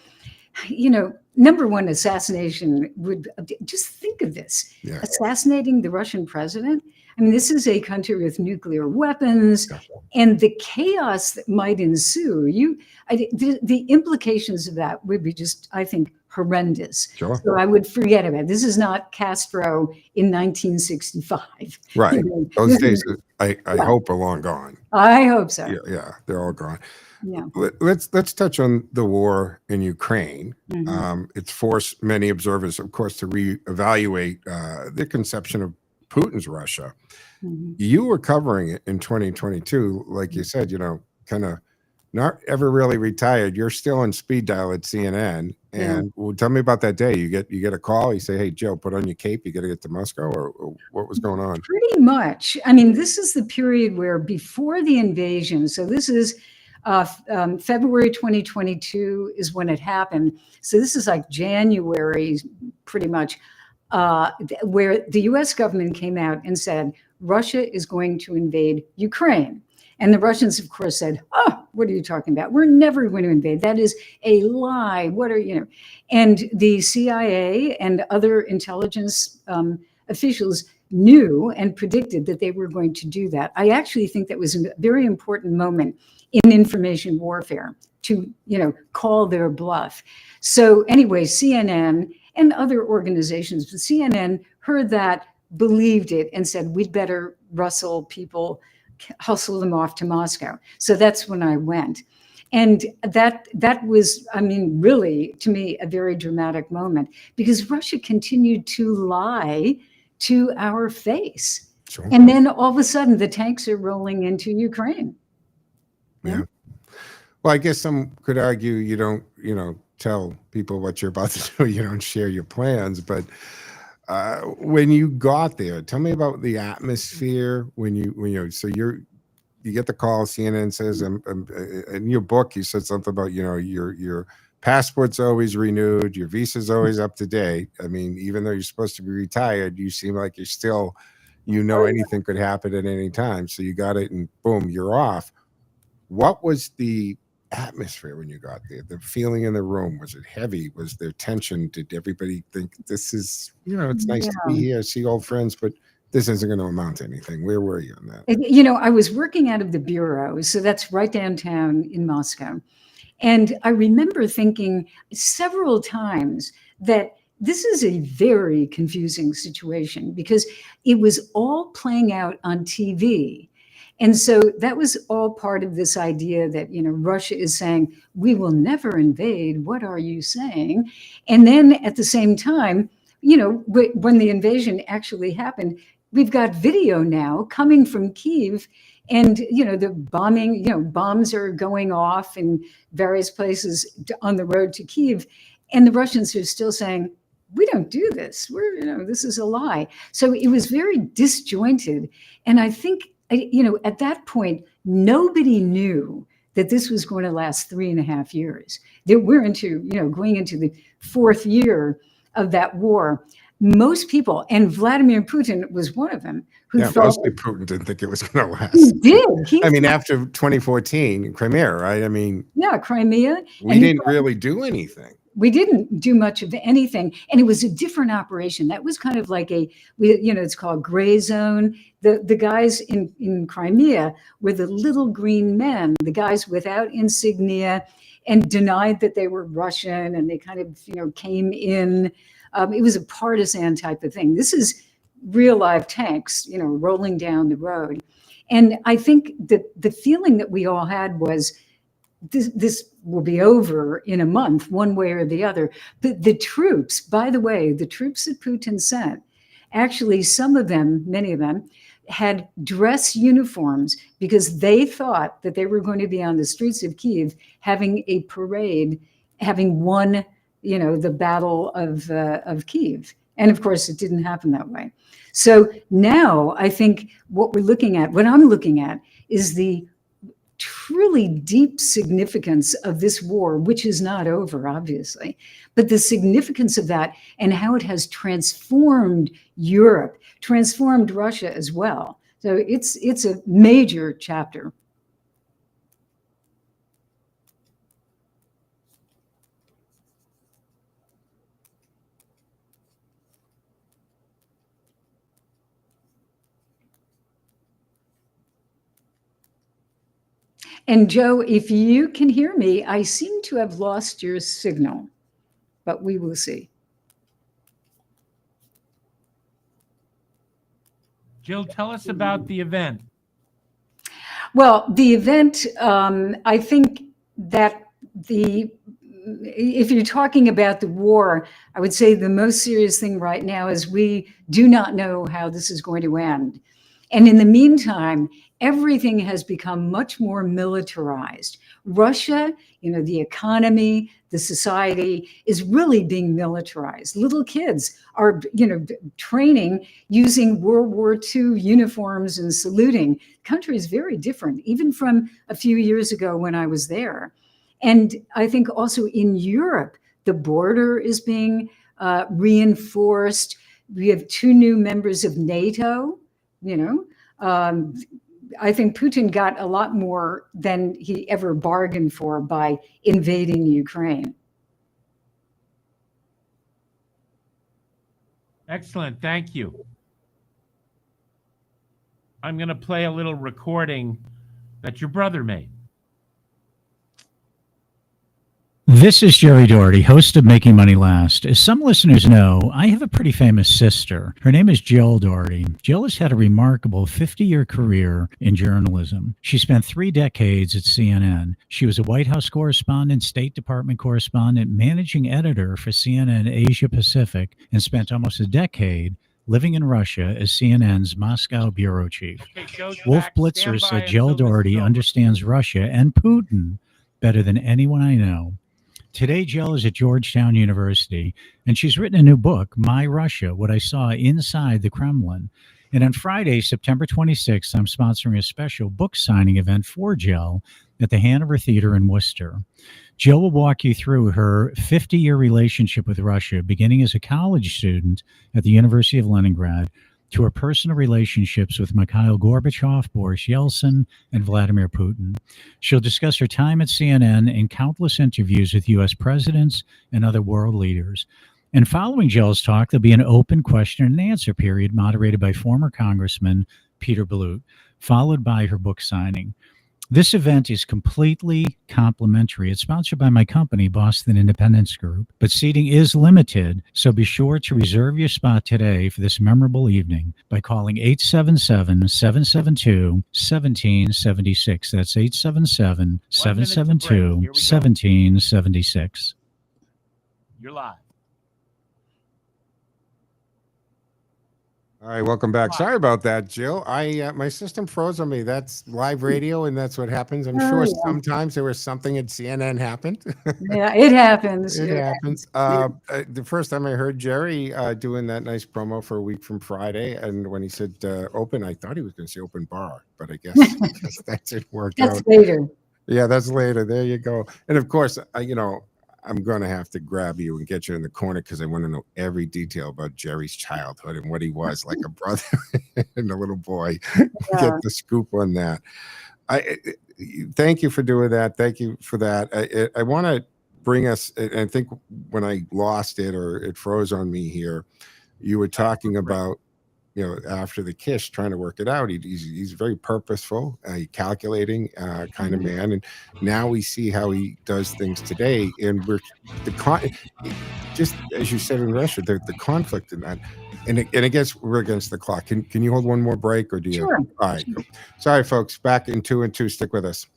number one, assassination would, just think of this, assassinating the Russian president. This is a country with nuclear weapons, and the chaos that might ensue. The implications of that would be just, I think, horrendous. Sure. So I would forget about it. This is not Castro in 1965. Right. Those days, I hope, are long gone. I hope so. Yeah, they're all gone. Yeah. Let's touch on the war in Ukraine. It's forced many observers, of course, to reevaluate their conception of Putin's Russia. You were covering it in 2022, like you said, kind of not ever really retired. You're still on speed dial at CNN. And well, tell me about that day. You get a call. You say, "Hey, Joe, put on your cape. You got to get to Moscow," or what was going on? Pretty much. I mean, this is the period where before the invasion. So this is February 2022 is when it happened. So this is like January, pretty much, where the U.S. government came out and said Russia is going to invade Ukraine. And the Russians, of course, said, "Oh, what are you talking about? We're never going to invade. That is a lie. What are you know?" And the CIA and other intelligence officials knew and predicted that they were going to do that. I actually think that was a very important moment in information warfare to, call their bluff. So anyway, CNN and other organizations, but CNN heard that, believed it, and said, we'd better hustle them off to Moscow. So that's when I went. And that was, I mean, really, to me, a very dramatic moment, because Russia continued to lie to our face. Sure. And then all of a sudden, the tanks are rolling into Ukraine. Yeah. Well, I guess some could argue you don't, tell people what you're about to do. You don't share your plans. But when you got there, tell me about the atmosphere when you get the call. CNN says, in your book, you said something about, your passport's always renewed, your visa's always up to date. I mean, even though you're supposed to be retired, you seem like you're still, anything could happen at any time. So you got it and boom, you're off. What was the atmosphere when you got there? The feeling in the room, was it heavy? Was there tension? Did everybody think this is, it's nice to be here, see old friends, but this isn't going to amount to anything? Where were you on that? I was working out of the bureau, so that's right downtown in Moscow. And I remember thinking several times that this is a very confusing situation, because it was all playing out on TV. And so that was all part of this idea that, Russia is saying, we will never invade. What are you saying? And then at the same time, when the invasion actually happened, we've got video now coming from Kyiv, and, the bombing, bombs are going off in various places on the road to Kyiv. And the Russians are still saying, we don't do this. This is a lie. So it was very disjointed. And I think, at that point, nobody knew that this was going to last 3.5 years. That we're going into the 4th year of that war. Most people, and Vladimir Putin was one of them, who thought, mostly Putin didn't think it was going to last. He did. After 2014, Crimea, right? Crimea. We didn't really do anything. We didn't do much of anything. And it was a different operation. That was kind of like it's called gray zone. The guys in Crimea were the little green men, the guys without insignia, and denied that they were Russian, and they kind of, came in. It was a partisan type of thing. This is real live tanks, rolling down the road. And I think that the feeling that we all had was, this will be over in a month, one way or the other. But the troops, by the way, the troops that Putin sent, actually, some of them, many of them, had dress uniforms, because they thought that they were going to be on the streets of Kyiv having a parade, having won, the Battle of Kyiv. And of course, it didn't happen that way. So now I think what I'm looking at, is the truly deep significance of this war, which is not over, obviously, but the significance of that and how it has transformed Europe, transformed Russia as well. So it's a major chapter. And Joe, if you can hear me, I seem to have lost your signal, but we will see. Jill, tell us about the event. Well, the event, I think that if you're talking about the war, I would say the most serious thing right now is we do not know how this is going to end. And in the meantime, everything has become much more militarized. Russia, the economy, the society is really being militarized. Little kids are, training using World War II uniforms and saluting. The country is very different, even from a few years ago when I was there. And I think also in Europe, the border is being reinforced. We have 2 new members of NATO, I think Putin got a lot more than he ever bargained for by invading Ukraine. Excellent. Thank you. I'm going to play a little recording that your brother made. This is Jerry Dougherty, host of Making Money Last. As some listeners know, I have a pretty famous sister. Her name is Jill Dougherty. Jill has had a remarkable 50-year career in journalism. She spent 3 decades at CNN. She was a White House correspondent, State Department correspondent, managing editor for CNN Asia Pacific, and spent almost a decade living in Russia as CNN's Moscow bureau chief. Wolf Blitzer said Jill Dougherty understands Russia and Putin better than anyone I know. Today, Jill is at Georgetown University, and she's written a new book, My Russia, What I Saw Inside the Kremlin. And on Friday, September 26th, I'm sponsoring a special book signing event for Jill at the Hanover Theater in Worcester. Jill will walk you through her 50-year relationship with Russia, beginning as a college student at the University of Leningrad, to her personal relationships with Mikhail Gorbachev, Boris Yeltsin, and Vladimir Putin. She'll discuss her time at CNN and countless interviews with U.S. presidents and other world leaders. And following Jill's talk, there'll be an open question and answer period moderated by former Congressman Peter Balut, followed by her book signing. This event is completely complimentary. It's sponsored by my company, Boston Independence Group, but seating is limited, so be sure to reserve your spot today for this memorable evening by calling 877-772-1776. That's 877-772-1776. You're live. All right, welcome back. Sorry about that, Jill. My system froze on me. That's live radio, and that's what happens. I'm sure sometimes there was something at CNN happened. Yeah, it happens. It happens. The first time I heard Jerry doing that nice promo for a week from Friday, and when he said open, I thought he was going to say open bar, but I guess that didn't work out. That's later. Yeah, that's later. There you go. And of course, I'm going to have to grab you and get you in the corner because I want to know every detail about Jerry's childhood and what he was like, a brother and a little boy. Yeah. Get the scoop on that. Thank you for doing that. Thank you for that. I want to bring us, and I think when I lost it or it froze on me here, you were talking about, after the kiss, trying to work it out. He's very purposeful, calculating kind of man. And now we see how he does things today. And just as you said in Russia, the conflict in that. And I guess we're against the clock. Can you hold one more break, or do you? Sure. All right. Sorry, folks. Back in 2 and 2. Stick with us.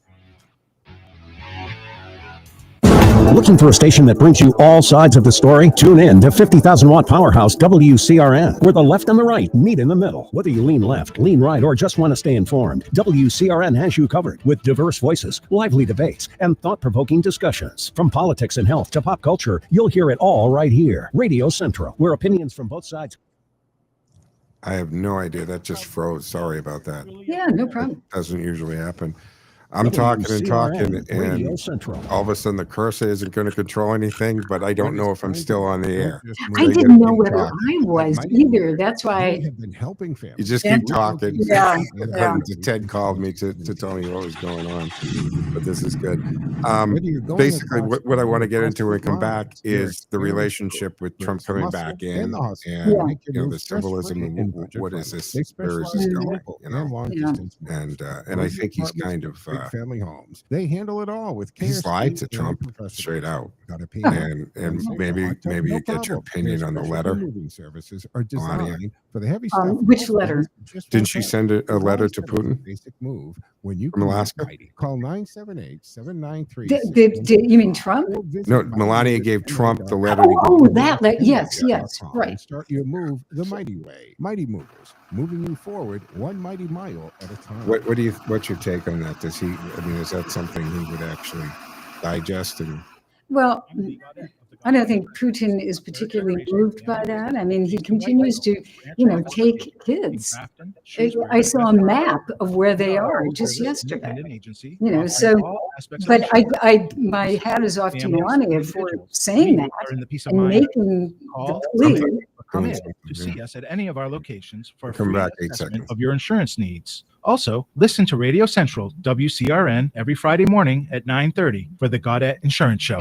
Looking for a station that brings you all sides of the story? Tune in to 50,000 watt powerhouse WCRN, where the left and the right meet in the middle. Whether you lean left, lean right, or just want to stay informed, WCRN has you covered with diverse voices, lively debates, and thought-provoking discussions. From politics and health to pop culture, you'll hear it all right here. Radio Central, where opinions from both sides. I have no idea. That just froze. Sorry about that. Yeah, no problem. It doesn't usually happen. I'm talking and talking, and all of a sudden the cursor isn't going to control anything, but I don't know if I'm still on the air. I didn't know whether I was either. That's why have been helping families. You just keep talking. Yeah. Ted called me to tell me what was going on, but this is good. Basically, what I want to get into and come back is the relationship with Trump coming back in, and the symbolism and what is this? Where is this going? And I think he's kind of family homes. They handle it all with care. He's lied to Trump straight out. And maybe you get your opinion on the letter. Moving services are designed for the heavy stuff. Which letter? Didn't she send a letter to Putin? Basic move when you from Alaska. Call 978-793. Did you mean Trump? No, Melania gave Trump the letter. Oh, that letter. Yes, right. Start your move the mighty way. Mighty movers, moving you forward one mighty mile at a time. What's your take on that? Does he I mean, is that something he would actually digest? And Well, I don't think Putin is particularly moved by that. I mean, he continues to, take kids. I saw a map of where they are just yesterday. So, but my hat is off to Melania for saying that and making the plea. Come in to see us at any of our locations for a Come free back 8 assessment seconds. of your insurance needs. Also, listen to Radio Central WCRN every Friday morning at 9:30 for the Gaudette Insurance Show.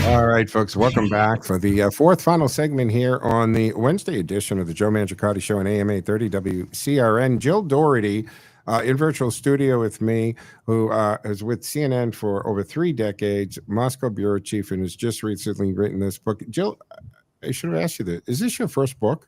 All right, folks, welcome back for the fourth final segment here on the Wednesday edition of the Joe Mangiacotti Show on AM 830 WCRN. Jill Dougherty in virtual studio with me, who is with CNN for over 3 decades, Moscow bureau chief, and has just recently written this book. Jill, I should have asked you this. Is this your first book?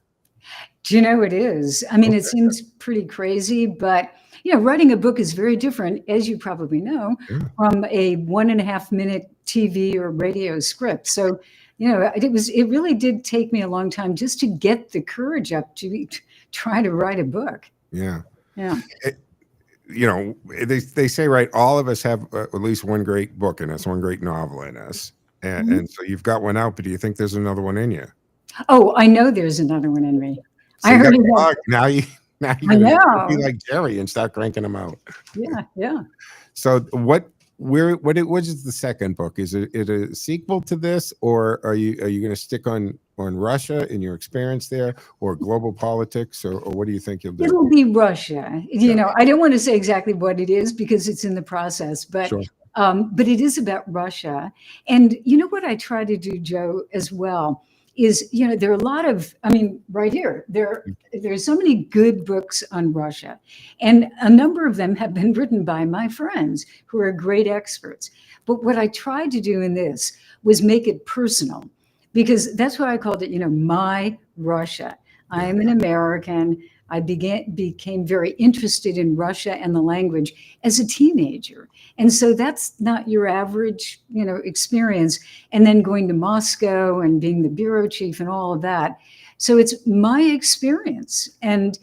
Do you know it is? I mean, it seems pretty crazy, but writing a book is very different, as you probably know, from a 1.5 minute TV or radio script. So, it really did take me a long time just to get the courage up to try to write a book. Yeah. Yeah. They say, right, all of us have at least one great book in us, one great novel in us. And so you've got one out, but do you think there's another one in you? Oh, I know there's another one in me. So I heard it. now you I know. be like Jerry and start cranking them out. Yeah. So what is the second book? Is it a sequel to this, or are you going to stick on Russia and your experience there, or global politics, or what do you think you'll do? It'll be Russia. I don't want to say exactly what it is because it's in the process, but Sure. But it is about Russia. And you know what I try to do, Joe, as well, is, there are a lot of, right here, there's so many good books on Russia. And a number of them have been written by my friends who are great experts. But what I tried to do in this was make it personal, because that's why I called it, My Russia. I'm an American. I became very interested in Russia and the language as a teenager. And so that's not your average, experience. And then going to Moscow and being the bureau chief and all of that. So it's my experience. And,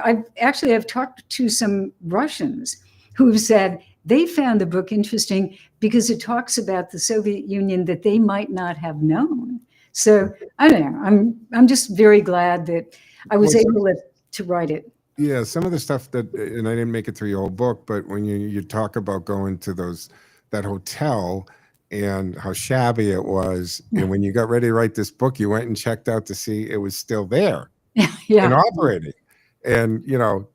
I've talked to some Russians who've said they found the book interesting because it talks about the Soviet Union that they might not have known. So I don't know. I'm just very glad that I was able to write it. Yeah, some of the stuff that, and I didn't make it through your whole book, but when you talk about going to that hotel and how shabby it was, and when you got ready to write this book, you went and checked out to see it was still there and operating. And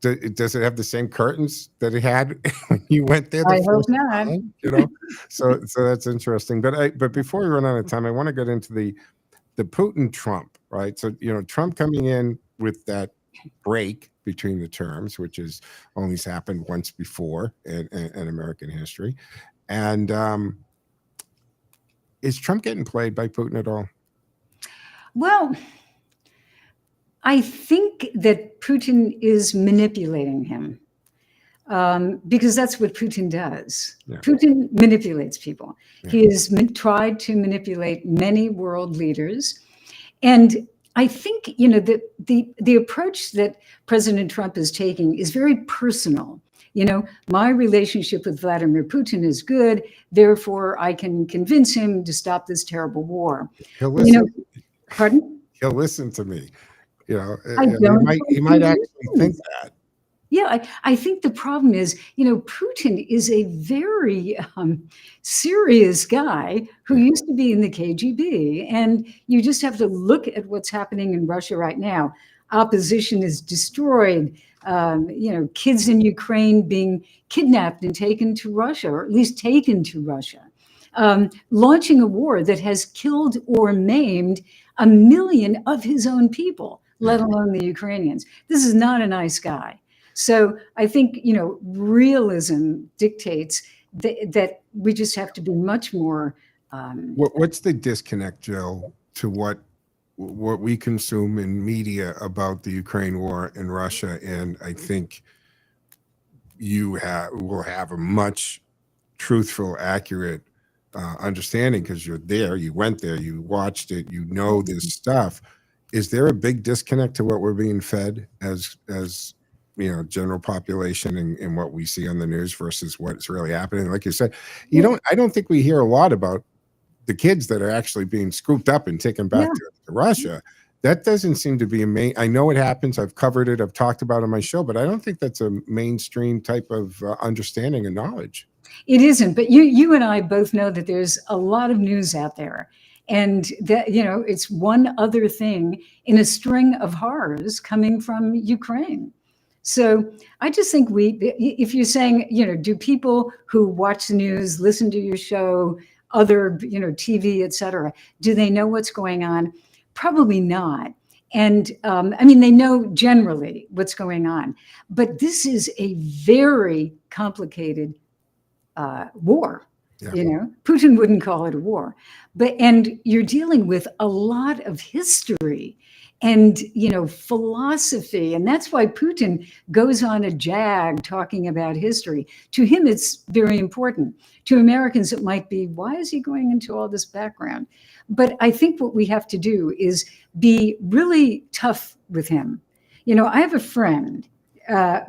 does it have the same curtains that it had when you went there? I hope not. Time, so that's interesting. But before we run out of time, I want to get into the Putin Trump, right? So Trump coming in with that break between the terms, which has only happened once before in American history. And is Trump getting played by Putin at all? Well, I think that Putin is manipulating him because that's what Putin does. Yeah. Putin manipulates people. Yeah. He has tried to manipulate many world leaders. And I think, the approach that President Trump is taking is very personal. My relationship with Vladimir Putin is good, therefore I can convince him to stop this terrible war. He'll listen. Pardon? He'll listen to me. He think might actually think that. Yeah, I think the problem is, Putin is a very serious guy who used to be in the KGB. And you just have to look at what's happening in Russia right now. Opposition is destroyed. Kids in Ukraine being kidnapped and taken to Russia, or at least taken to Russia. Launching a war that has killed or maimed 1 million of his own people, let alone the Ukrainians. This is not a nice guy. So I think, realism dictates that we just have to be much more. What's the disconnect, Jill, to what we consume in media about the Ukraine war in Russia? And I think you will have a much truthful, accurate understanding because you're there, you went there, you watched it, this stuff. Is there a big disconnect to what we're being fed as general population and what we see on the news versus what's really happening. Like you said, I don't think we hear a lot about the kids that are actually being scooped up and taken back to Russia. That doesn't seem to be a main. I know it happens. I've covered it. I've talked about it on my show, but I don't think that's a mainstream type of understanding and knowledge. It isn't. But you and I both know that there's a lot of news out there, and that it's one other thing in a string of horrors coming from Ukraine. So I just think if you're saying, do people who watch the news, listen to your show, other, TV, et cetera, do they know what's going on? Probably not. And they know generally what's going on, but this is a very complicated war. Yeah. Putin wouldn't call it a war, and you're dealing with a lot of history and, philosophy. And that's why Putin goes on a jag talking about history. To him, it's very important. To Americans, it might be, why is he going into all this background? But I think what we have to do is be really tough with him. I have a friend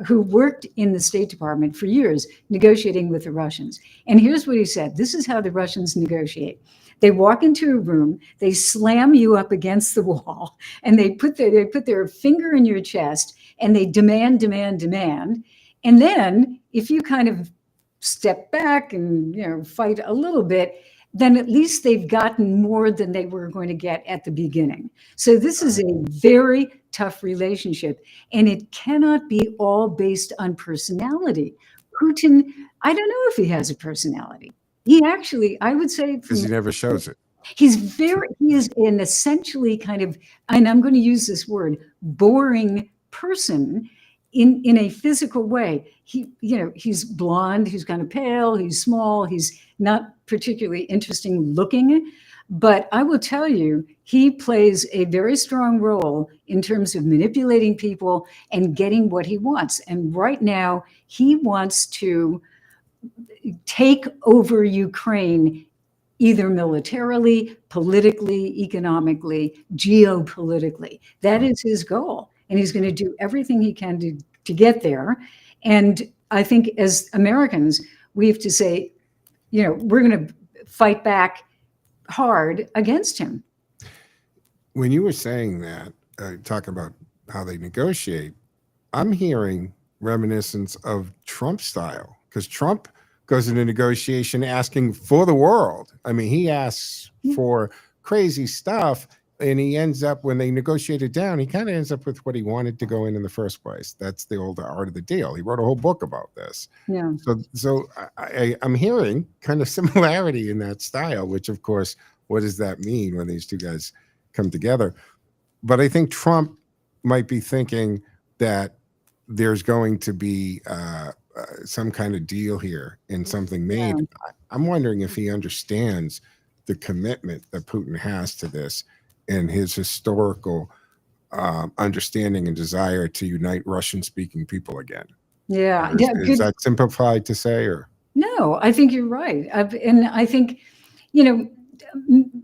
who worked in the State Department for years negotiating with the Russians. And here's what he said. This is how the Russians negotiate. They walk into a room, they slam you up against the wall, and they put their finger in your chest, and they demand. And then if you kind of step back and fight a little bit, then at least they've gotten more than they were going to get at the beginning. So this is a very tough relationship, and it cannot be all based on personality. Putin, I don't know if he has a personality. He actually, I would say, because he never shows it. He is an essentially kind of, and I'm going to use this word, boring person in a physical way. He's blonde, he's kind of pale, he's small, he's not particularly interesting looking, but I will tell you, he plays a very strong role in terms of manipulating people and getting what he wants. And right now, he wants to take over Ukraine, either militarily, politically, economically, geopolitically. That is his goal. And he's going to do everything he can to get there. And I think as Americans, we have to say, we're going to fight back hard against him. When you were saying that, talking about how they negotiate, I'm hearing reminiscence of Trump style, because Trump goes into negotiation asking for the world. I mean, he asks for crazy stuff, and he ends up, when they negotiate it down, he kind of ends up with what he wanted to go in the first place. That's the old art of the deal. He wrote a whole book about this. Yeah. So I'm hearing kind of similarity in that style, which, of course, what does that mean when these two guys come together? But I think Trump might be thinking that there's going to be some kind of deal here and something made. Yeah. I'm wondering if he understands the commitment that Putin has to this and his historical understanding and desire to unite Russian-speaking people again. Yeah. Is that simplified to say, or? No, I think you're right. And I think,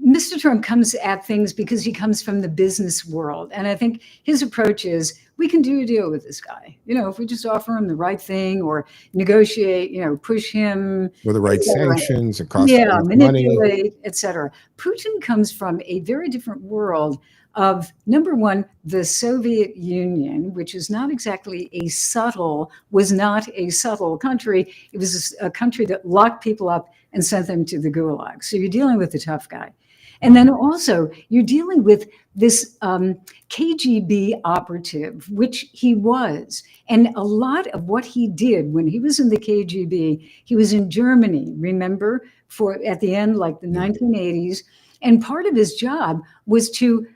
Mr. Trump comes at things because he comes from the business world. And I think his approach is, we can do a deal with this guy. If we just offer him the right thing or negotiate, push him. With the right sanctions, it costs manipulate, money, et cetera. Putin comes from a very different world of, number one, the Soviet Union, which is not exactly was not a subtle country. It was a country that locked people up and sent them to the gulag. So you're dealing with the tough guy. And then also you're dealing with this KGB operative, which he was. And a lot of what he did when he was in the KGB, he was in Germany, remember, at the end, like the 1980s. And part of his job was to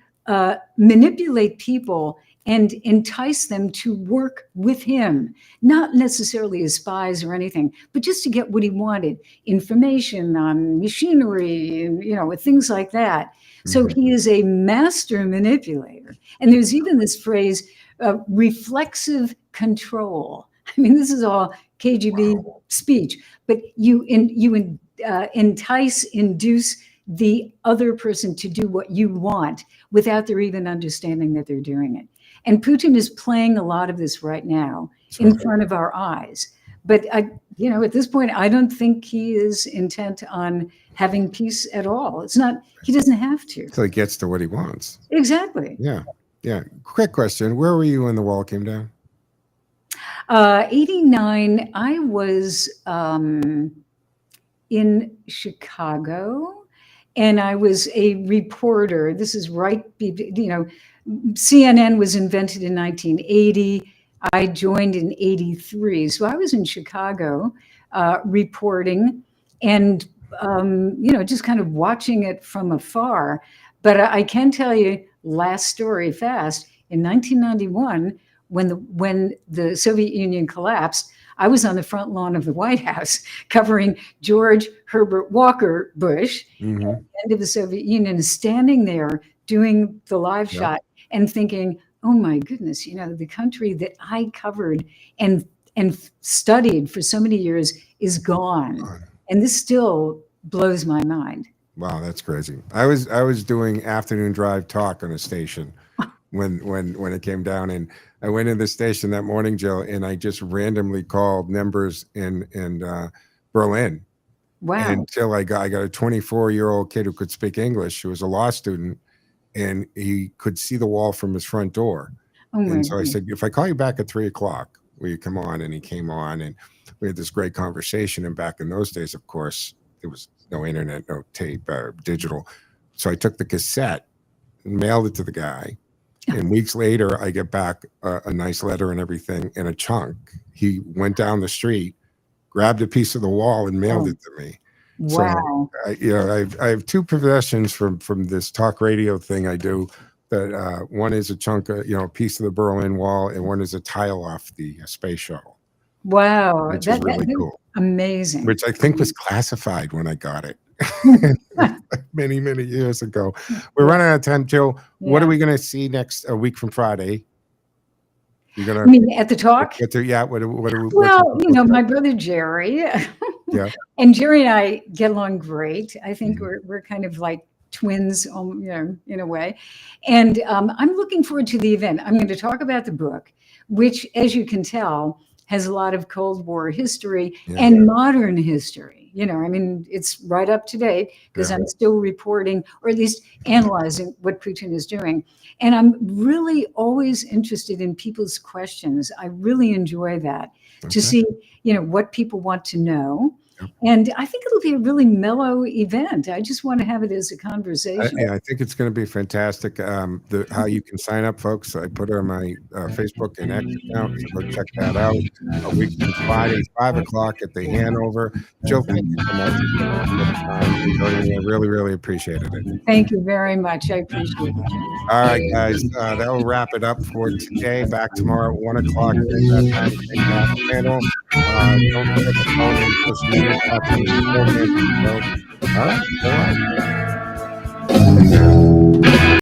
manipulate people and entice them to work with him, not necessarily as spies or anything, but just to get what he wanted, information on machinery and things like that. So he is a master manipulator. And there's even this phrase, reflexive control. I mean, this is all KGB speech, but you entice, induce the other person to do what you want without their even understanding that they're doing it. And Putin is playing a lot of this right now in front of our eyes. But at this point, I don't think he is intent on having peace at all. It's not, he doesn't have to. So he gets to what he wants. Exactly. Yeah. Yeah. Quick question. Where were you when the wall came down? 89, I was in Chicago, and I was a reporter. This is right, CNN was invented in 1980. I joined in 83. So I was in Chicago reporting and, just kind of watching it from afar. But I can tell you, last story fast, in 1991, when the Soviet Union collapsed, I was on the front lawn of the White House covering George Herbert Walker Bush, at the end of the Soviet Union, standing there doing the live shot and thinking, oh my goodness, the country that I covered and studied for so many years is gone. And this still blows my mind. Wow, that's crazy. I was doing afternoon drive talk on a station when it came down, and I went in the station that morning, Jill, and I just randomly called numbers in Berlin. Wow. Until I got a 24-year-old kid who could speak English, who was a law student, and he could see the wall from his front door. Oh my and so goodness. I said, if I call you back at 3:00, will you come on? And he came on, and we had this great conversation. And back in those days, of course, there was no internet, no tape, or digital. So I took the cassette and mailed it to the guy. And weeks later, I get back a nice letter and everything in a chunk. He went down the street, grabbed a piece of the wall, and mailed it to me. Wow. So, I have two professions from this talk radio thing I do. That one is a chunk of, a piece of the Berlin Wall, and one is a tile off the space shuttle. Wow. Which is really cool. Amazing. Which I think was classified when I got it. many, many years ago. We're running out of time, Jill. What are we going to see a week from Friday? You're gonna. I mean, at the talk? Well, my brother Jerry. Yeah. And Jerry and I get along great. I think we're kind of like twins, in a way. And I'm looking forward to the event. I'm going to talk about the book, which, as you can tell, has a lot of Cold War history and modern history. It's right up to date because I'm still reporting, or at least analyzing what Putin is doing. And I'm really always interested in people's questions. I really enjoy that to see, what people want to know. And I think it'll be a really mellow event. I just want to have it as a conversation. I think it's going to be fantastic. How you can sign up, folks, I put it on my Facebook and X account, so go check that out. A week from Friday, 5:00 at the Hanover. Jill, thank you so much. I really, really appreciated it. Thank you very much. I appreciate it. All right, guys, that will wrap it up for today. Back tomorrow at 1:00. That time to take that panel. Don't forget the phone and social media. All right.